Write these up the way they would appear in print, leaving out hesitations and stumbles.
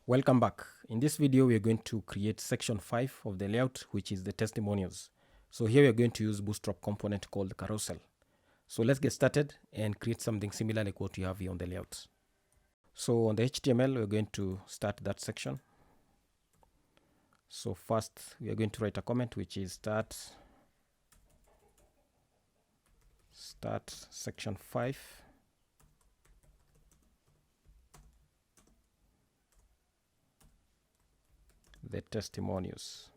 Welcome back. In this video, we are going to create section 5 of the layout, which is the testimonials. So here we are going to use Bootstrap component called Carousel. So let's get started and create something similar like what you have here on the layout. So on the HTML, we're going to start that section. So first, we are going to write a comment, which is start section 5. The testimonials.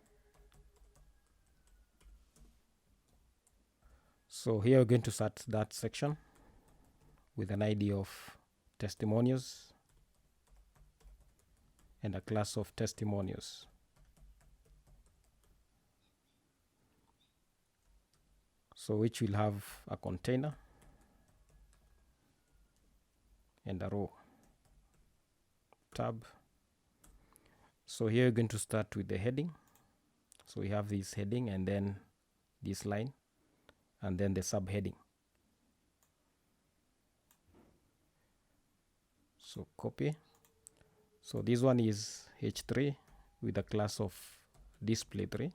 So here we're going to start that section with an ID of testimonials and a class of testimonials. So which will have a container and a row tab. So here we're going to start with the heading. So we have this heading and then this line and then the subheading. So copy. So this one is h3 with a class of display3.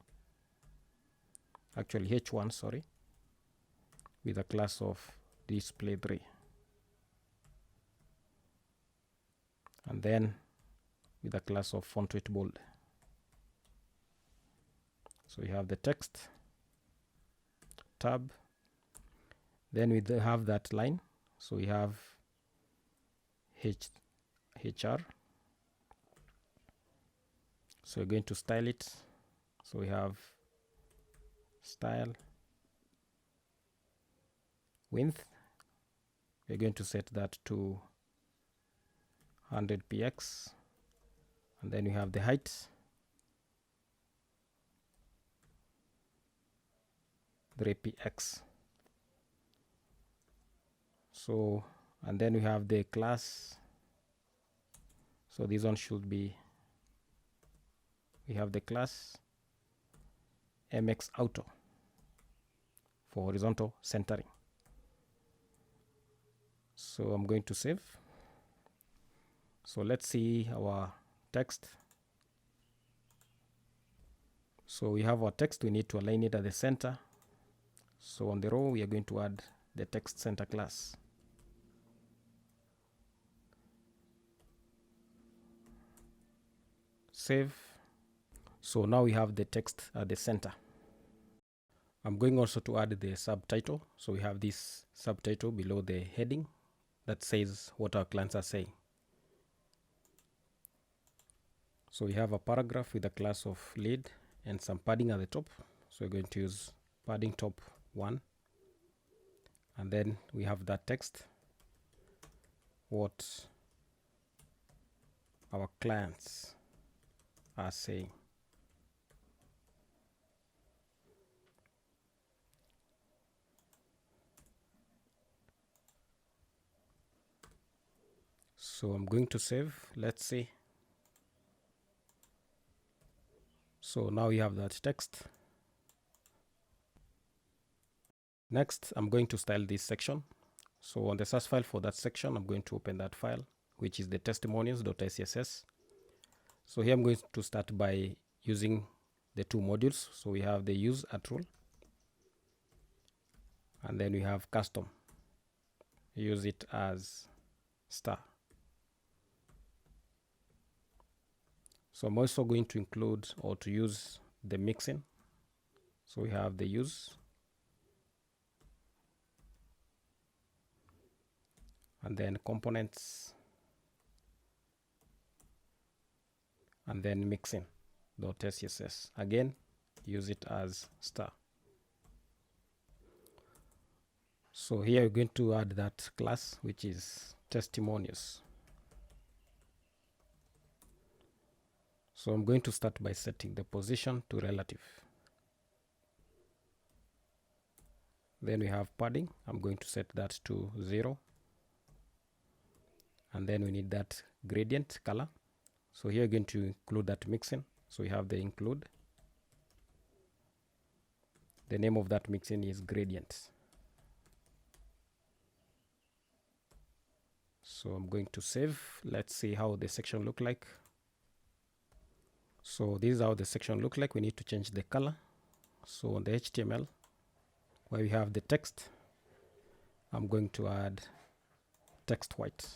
Actually h1, sorry, with a class of display3. And then with a class of font weight bold. So we have the text tab. Then we have that line. So we have HR. So we're going to style it. So we have style width. We're going to set that to 100px. And then we have the height. The 3px. So, and then we have the class. So this one should be, we have the class mx auto for horizontal centering. So I'm going to save. So let's see our text. So we have our text, we need to align it at the center. So on the row, we are going to add the text center class. Save. So now we have the text at the center. I'm going also to add the subtitle. So we have this subtitle below the heading that says what our clients are saying. So we have a paragraph with a class of lead and some padding at the top. So we're going to use padding top 1. And then we have that text, what our clients are saying. So I'm going to save. Let's see. So now we have that text. Next, I'm going to style this section. So on the Sass file for that section, I'm going to open that file, which is the testimonials.scss. So here I'm going to start by using the two modules. So we have the use at rule, and then we have custom, use it as star. So I'm also going to include or to use the mixin. So we have the use, and then components, and then mixin.scss. Again, use it as star. So here we're going to add that class, which is testimonials. So I'm going to start by setting the position to relative. Then we have padding. I'm going to set that to 0. And then we need that gradient color. So here we're going to include that mixin. So we have the include. The name of that mixin is gradient. So I'm going to save. Let's see how the section look like. So this is how the section looks like. We need to change the color. So on the HTML, where we have the text, I'm going to add text white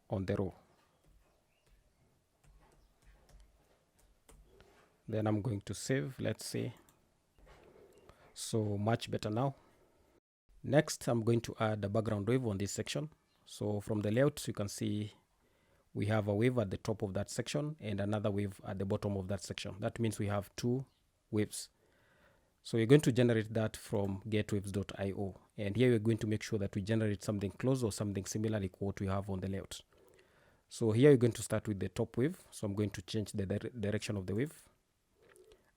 on the row. Then I'm going to save, let's see. So much better now. Next, I'm going to add a background wave on this section. So from the layout, you can see we have a wave at the top of that section and another wave at the bottom of that section. That means we have two waves. So we're going to generate that from getwaves.io. And here we're going to make sure that we generate something close or something similar like what we have on the layout. So here we're going to start with the top wave. So I'm going to change the direction of the wave.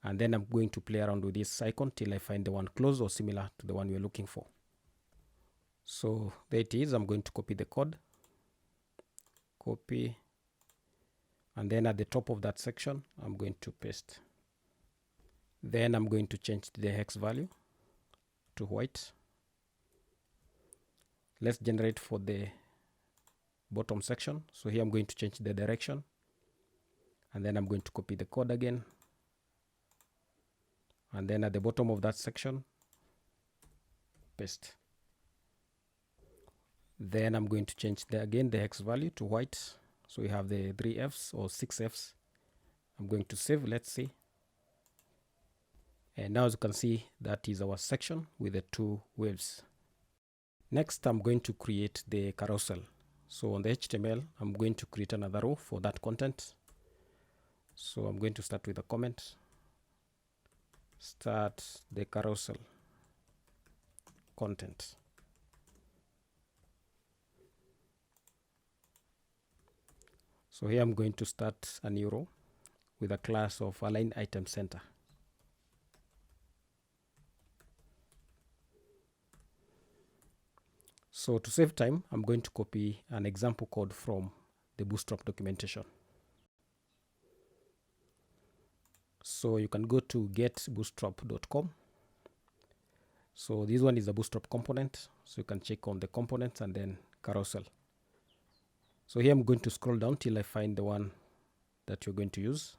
And then I'm going to play around with this icon till I find the one close or similar to the one we're looking for. So there it is. I'm going to copy the code. Copy. And then at the top of that section, I'm going to paste. Then I'm going to change the hex value to white. Let's generate for the bottom section. So here I'm going to change the direction. And then I'm going to copy the code again. And then at the bottom of that section, paste. Then I'm going to change again the hex value to white. So we have the 3 Fs or 6 Fs. I'm going to save. Let's see. And now as you can see, that is our section with the two waves. Next, I'm going to create the carousel. So on the HTML, I'm going to create another row for that content. So I'm going to start with a comment. Start the carousel content. So here I'm going to start a new row with a class of align item center. So to save time, I'm going to copy an example code from the Bootstrap documentation. So you can go to getbootstrap.com. So this one is a Bootstrap component. So you can check on the components and then carousel. So here I'm going to scroll down till I find the one that you're going to use.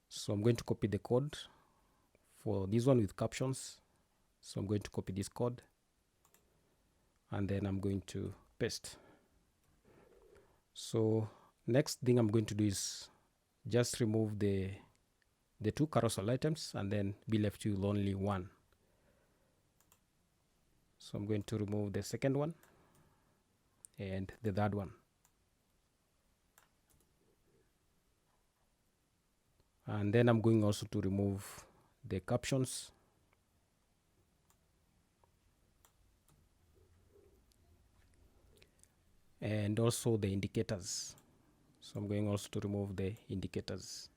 So I'm going to copy the code for this one with captions. So I'm going to copy this code. And then I'm going to paste. So next thing I'm going to do is just remove the two carousel items and then be left with only one. So I'm going to remove the second one and the third one. And then I'm going also to remove the captions. And also the indicators. So I'm going also to remove the indicators.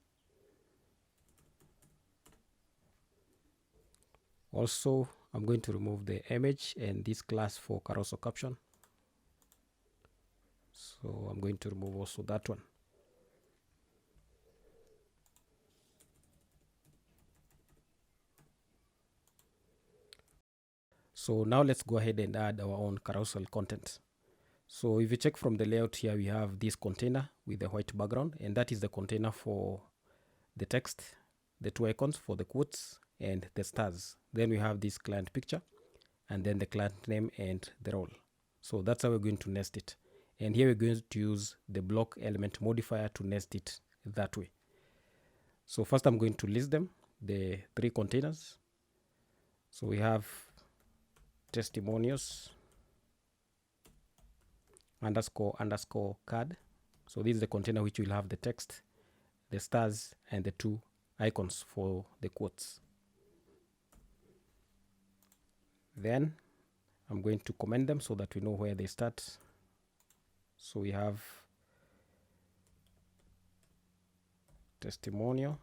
Also, I'm going to remove the image and this class for carousel caption. So I'm going to remove also that one. So now let's go ahead and add our own carousel content. So if you check from the layout here, we have this container with the white background, and that is the container for the text, the two icons for the quotes and the stars. Then we have this client picture and then the client name and the role. So that's how we're going to nest it. And here we're going to use the block element modifier to nest it that way. So first I'm going to list them, the three containers. So we have testimonials __ card. So this is the container which will have the text, the stars, and the two icons for the quotes. Then I'm going to comment them so that we know where they start. So we have testimonial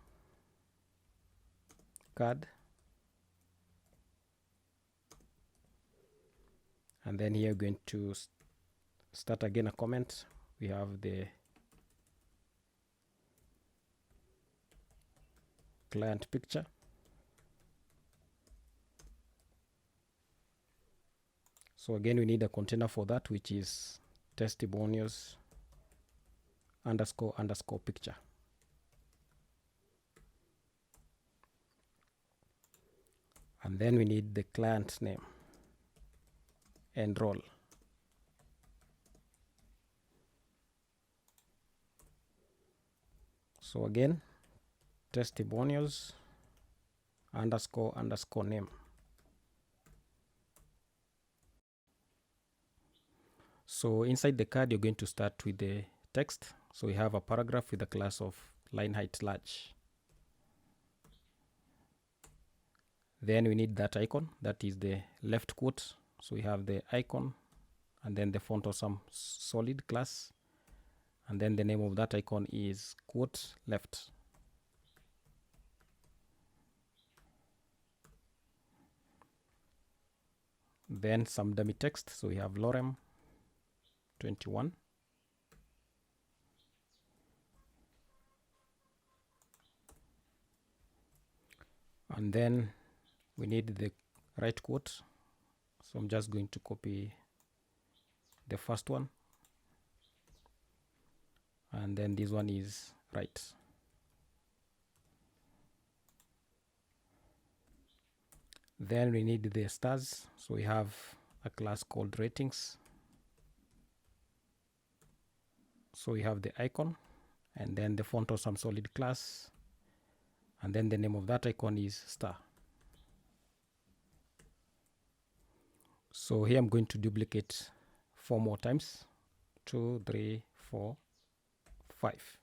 card, and then here we're going to start again a comment. We have the client picture, so again we need a container for that, which is testimonials __ picture. and then we need the client name and role. So again, testimonials underscore name. So inside the card, you're going to start with the text. So we have a paragraph with a class of line height large. Then we need that icon, that is the left quote. So we have the icon and then the font awesome solid class, and then the name of that icon is quote left. Then some dummy text. So we have lorem 21. And then we need the right quote. So I'm just going to copy the first one. And then this one is right. Then we need the stars. So we have a class called ratings. So we have the icon and then the font awesome solid class, and then the name of that icon is star. So here I'm going to duplicate 4 more times. 2, 3, 4, 5.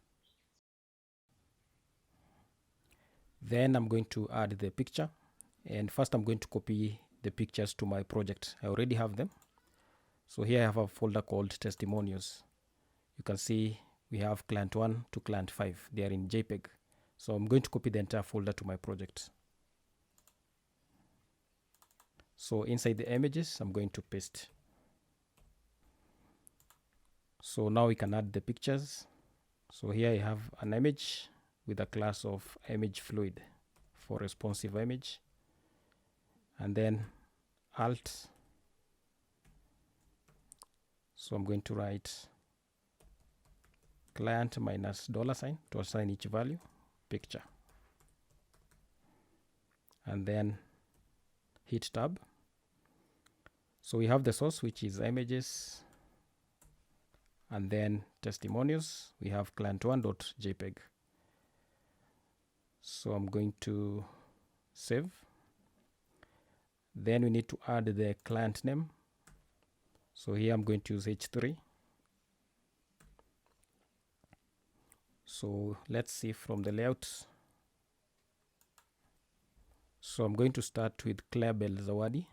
Then I'm going to add the picture, and first I'm going to copy the pictures to my project. I already have them. So here I have a folder called Testimonials. You can see we have client 1 to client 5. They are in JPEG. So I'm going to copy the entire folder to my project. So inside the images, I'm going to paste. So now we can add the pictures. So here I have an image with a class of image fluid for responsive image, and then alt. So I'm going to write client minus $sign to assign each value picture, and then hit tab. So we have the source, which is images, and then testimonials. We have client1.jpg. So I'm going to save. Then we need to add the client name. So here I'm going to use h3. So let's see from the layout. So I'm going to start with Clarebel Zawadi.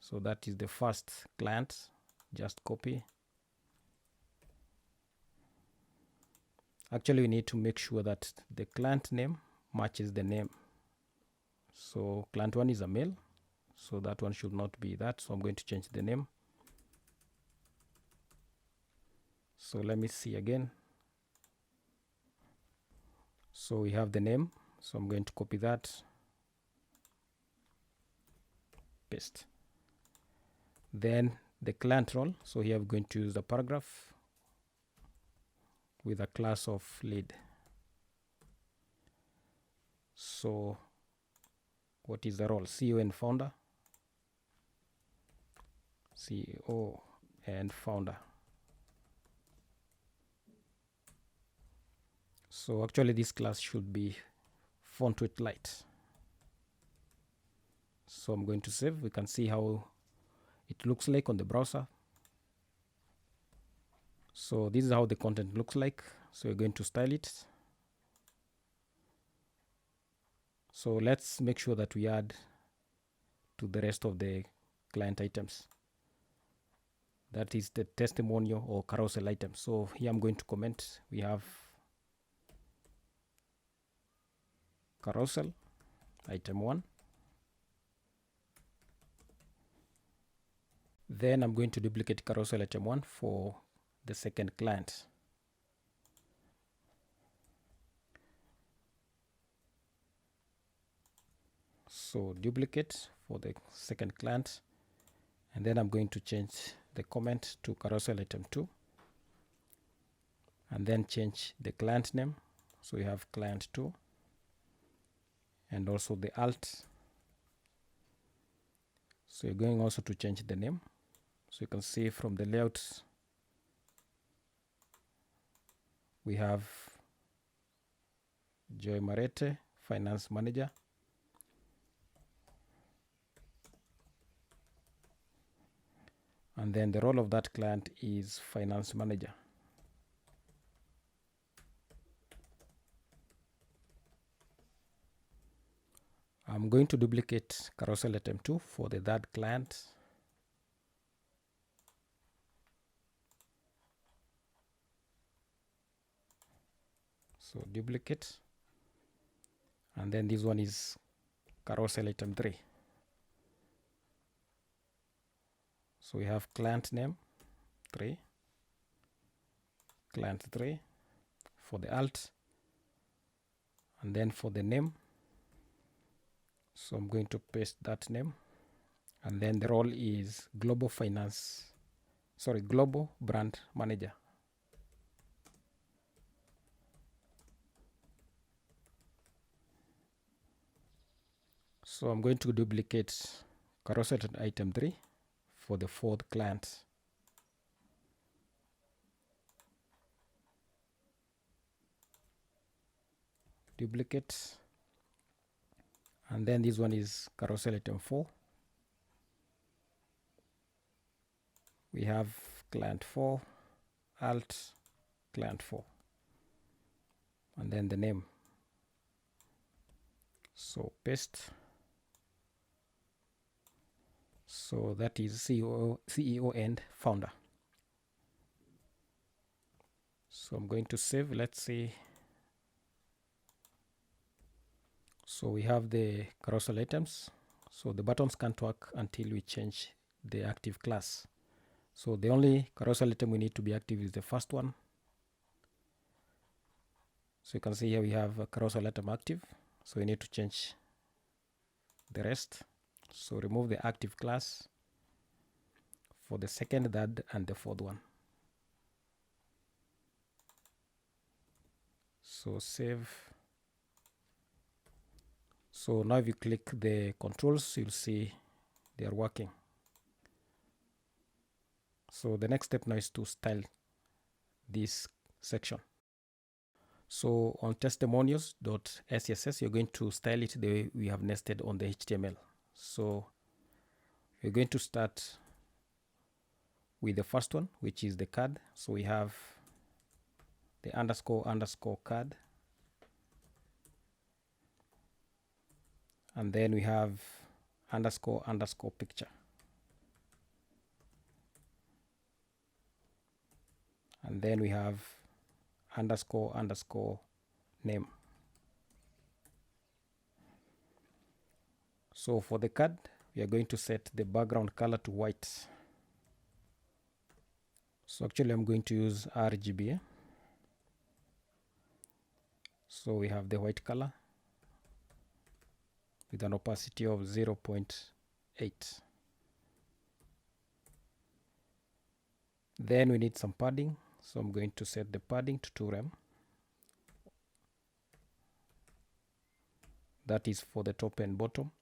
So that is the first client. Just copy. Actually, we need to make sure that the client name matches the name. So client 1 is a male, so that one should not be that. So I'm going to change the name. So let me see again. So we have the name. So I'm going to copy that, paste. Then the client role. So here I'm going to use the paragraph with a class of lead. So what is the role? CEO and founder. CEO and founder. So actually this class should be font width light. So I'm going to save. We can see how it looks like on the browser. So this is how the content looks like. So we're going to style it. So let's make sure that we add to the rest of the client items. That is the testimonial or carousel item. So here I'm going to comment. We have carousel item 1. Then I'm going to duplicate carousel item 1 for the second client. So duplicate for the second client, and then I'm going to change the comment to carousel item 2, and then change the client name. So we have client 2, and also the alt. So you're going also to change the name. So you can see from the layout we have Joy Marete, Finance Manager. And then the role of that client is Finance Manager. I'm going to duplicate carousel item 2 for the third client. So duplicate. And then this one is carousel item 3. So we have client name 3, client 3 for the alt, and then for the name. So I'm going to paste that name, and then the role is global brand manager. So I'm going to duplicate carousel item 3 for the fourth client. Duplicate. And then this one is carousel item 4. We have client 4, alt, client 4. And then the name. So paste. So that is CEO and founder. So I'm going to save. Let's see. So we have the carousel items. So the buttons can't work until we change the active class. So the only carousel item we need to be active is the first one. So you can see here we have a carousel item active. So we need to change the rest. So remove the active class for the second, third, and the fourth one. So save. So now if you click the controls, you'll see they are working. So the next step now is to style this section. So on testimonials.scss, you're going to style it the way we have nested on the HTML. So we're going to start with the first one, which is the card. So we have the underscore card. And then we have underscore picture. And then we have underscore name. So for the card, we are going to set the background color to white. So actually I'm going to use RGB. So we have the white color with an opacity of 0.8. Then we need some padding. So I'm going to set the padding to 2 rem. That is for the top and bottom.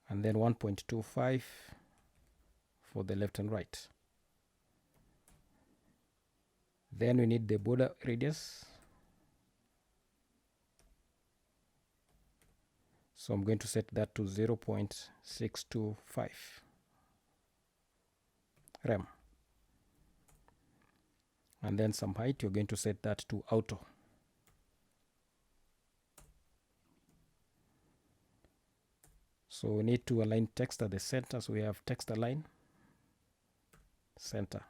And then 1.25 for the left and right. Then we need the border radius. So I'm going to set that to 0.625 rem. And then some height, you're going to set that to auto. So we need to align text at the center. So we have text align, center.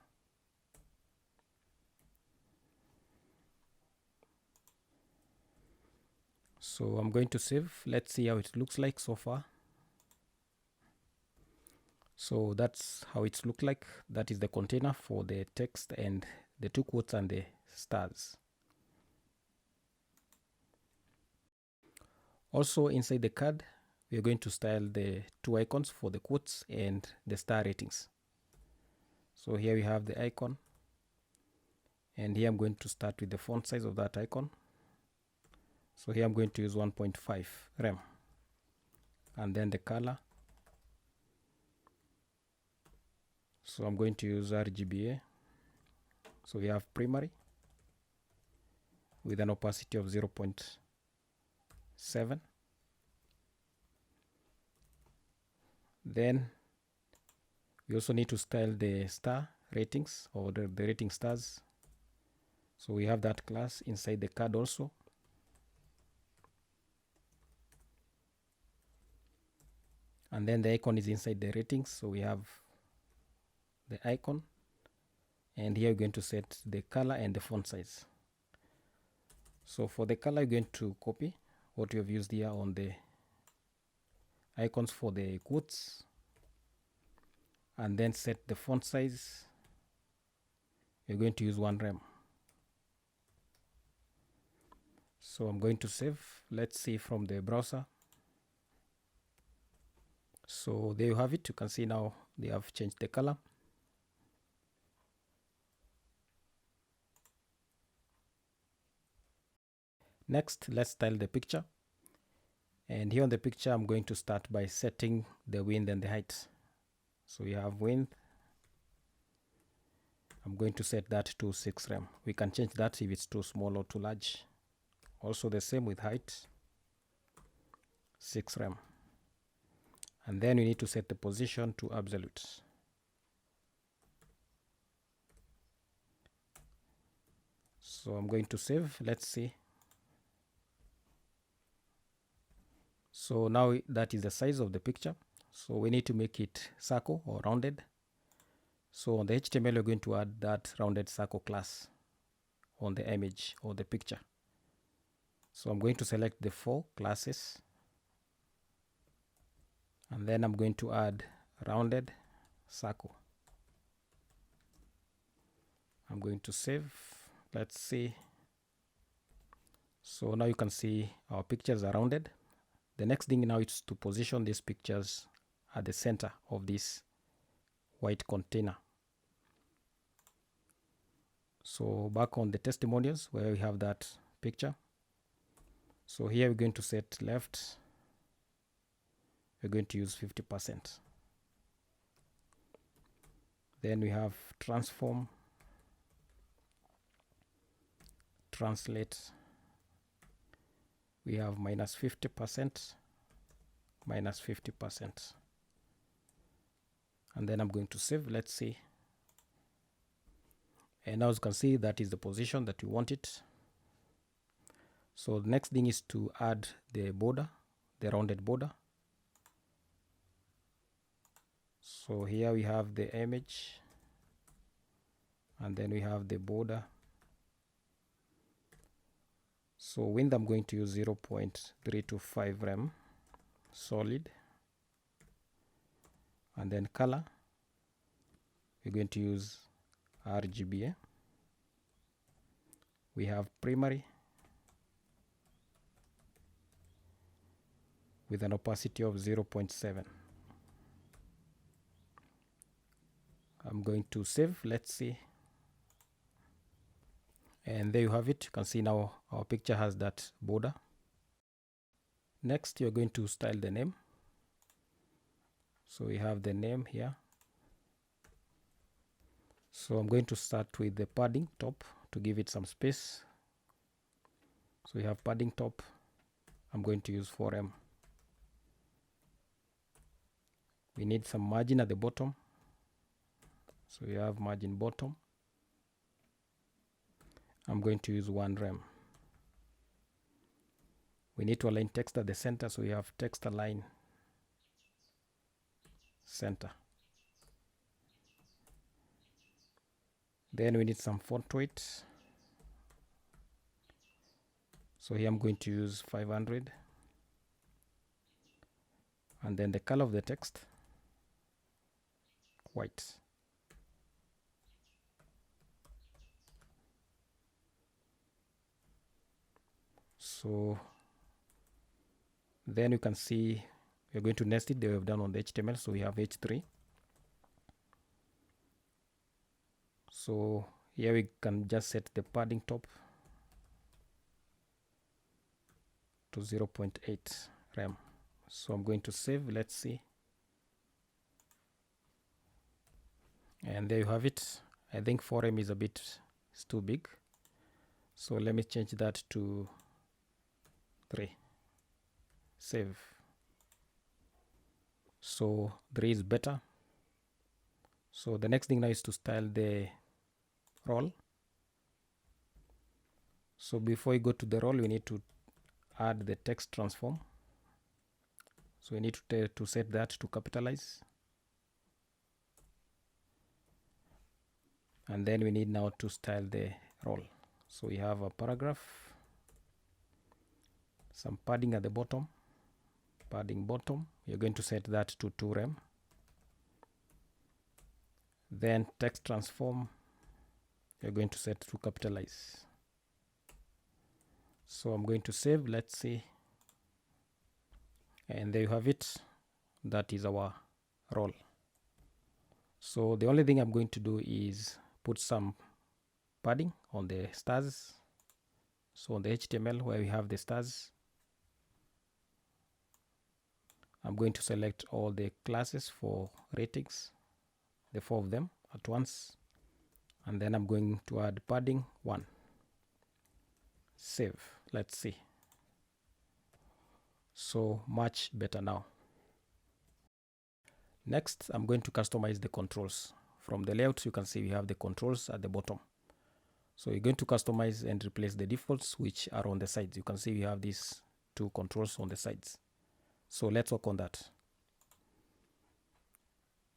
So I'm going to save. Let's see how it looks like so far. So that's how it's looked like. That is the container for the text and the 2 quotes and the stars. Also inside the card, we are going to style the 2 icons for the quotes and the star ratings. So here we have the icon. And here I'm going to start with the font size of that icon. So here I'm going to use 1.5 rem. And then the color. So I'm going to use RGBA. So we have primary with an opacity of 0.7. Then we also need to style the star ratings, or the rating stars. So we have that class inside the card also. And then the icon is inside the ratings. So we have the icon. And here we're going to set the color and the font size. So for the color, we're going to copy what we have used here on the icons for the quotes. And then set the font size. We're going to use 1 rem. So I'm going to save. Let's see from the browser. So there you have it. You can see now they have changed the color. Next, let's style the picture. And here on the picture, I'm going to start by setting the width and the height. So we have width. I'm going to set that to 6 rem. We can change that if it's too small or too large. Also the same with height, 6 rem. And then we need to set the position to absolute. So I'm going to save. Let's see. So now that is the size of the picture. So we need to make it circle or rounded. So on the HTML, we're going to add that rounded circle class on the image or the picture. So I'm going to select the 4 classes. And then I'm going to add rounded circle. I'm going to save. Let's see. So now you can see our pictures are rounded. The next thing now is to position these pictures at the center of this white container. So back on the testimonials where we have that picture. So here we're going to set left. We're going to use 50%. Then we have transform, translate. We have minus 50%, minus 50%. And then I'm going to save. Let's see. And now as you can see, that is the position that you want it. So the next thing is to add the border, the rounded border. So here we have the image, and then we have the border. So width I'm going to use 0.325 rem solid. And then color, we're going to use RGBA. We have primary with an opacity of 0.7. I'm going to save. Let's see. And there you have it. You can see now our picture has that border. Next, you're going to style the name. So we have the name here. So I'm going to start with the padding top to give it some space. So we have padding top. I'm going to use 4M. We need some margin at the bottom. So we have margin bottom. I'm going to use 1 rem. We need to align text at the center, so we have text align center. Then we need some font weight. So here I'm going to use 500. And then the color of the text, white. So then you can see we're going to nest it the way we've done on the HTML. So we have H3. So here we can just set the padding top to 0.8 rem. So I'm going to save. Let's see. And there you have it. I think 4M is it's too big. So let me change that to 3. Save. So 3 is better. So the next thing now is to style the role. So before we go to the role, we need to add the text transform. So we need to set that to capitalize. And then we need now to style the role. So we have a paragraph, some padding at the bottom, padding bottom. You're going to set that to 2 rem. Then text transform, you're going to set to capitalize. So I'm going to save. Let's see. And there you have it. That is our role. So the only thing I'm going to do is put some padding on the stars. So on the HTML where we have the stars, I'm going to select all the classes for ratings, the 4 of them at once, and then I'm going to add padding 1. Save. Let's see. So much better now. Next, I'm going to customize the controls. From the layout, you can see we have the controls at the bottom. So you're going to customize and replace the defaults which are on the sides. You can see we have these 2 controls on the sides. So let's work on that.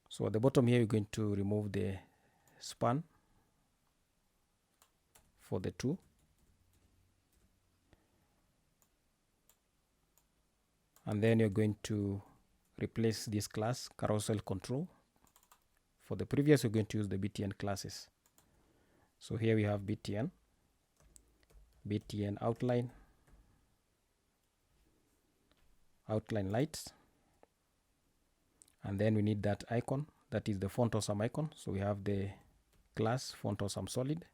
So at the bottom here, you're going to remove the span for the 2. And then you're going to replace this class carousel control. For the previous, you're going to use the btn classes. So here we have btn outline, outline light, and then we need that icon, that is the font awesome icon. So we have the class font awesome solid,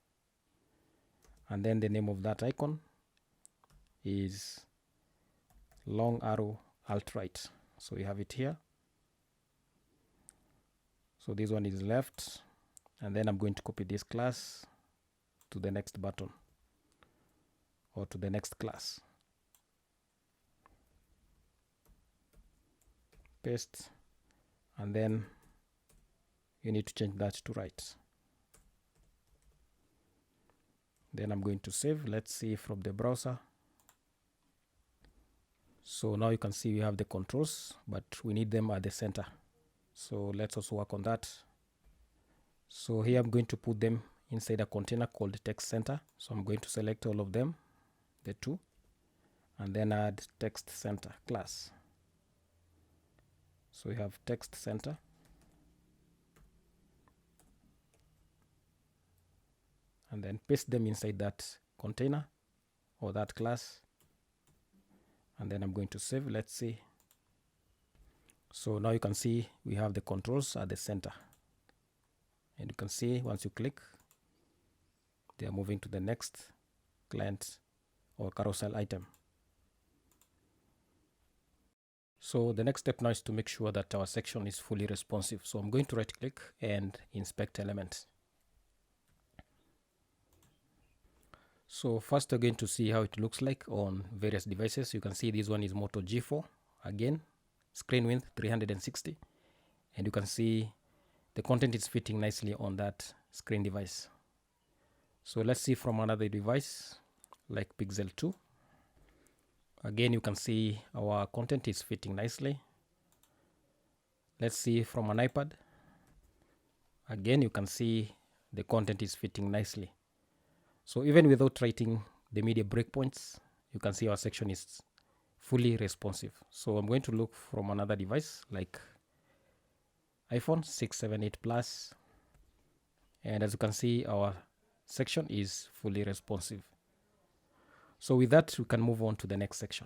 and then the name of that icon is long arrow alt right. So we have it here. So this one is left, and then I'm going to copy this class to the next button or to the next class. Paste, and then you need to change that to right. Then I'm going to save. Let's see from the browser. So now you can see we have the controls, but we need them at the center. So let's also work on that. So here I'm going to put them inside a container called text center. So I'm going to select all of them, the 2, and then add text center class. So we have text center. And then paste them inside that container or that class. And then I'm going to save. Let's see. So now you can see we have the controls at the center. And you can see once you click, they are moving to the next client or carousel item. So the next step now is to make sure that our section is fully responsive. So I'm going to right click and inspect elements. So first we're going to see how it looks like on various devices. You can see this one is Moto G4. Again, screen width 360. And you can see the content is fitting nicely on that screen device. So let's see from another device like Pixel 2. Again, you can see our content is fitting nicely. Let's see from an iPad. Again, you can see the content is fitting nicely. So even without writing the media breakpoints, you can see our section is fully responsive. So I'm going to look from another device like iPhone 6, 7, 8 Plus. And as you can see, our section is fully responsive. So with that, we can move on to the next section.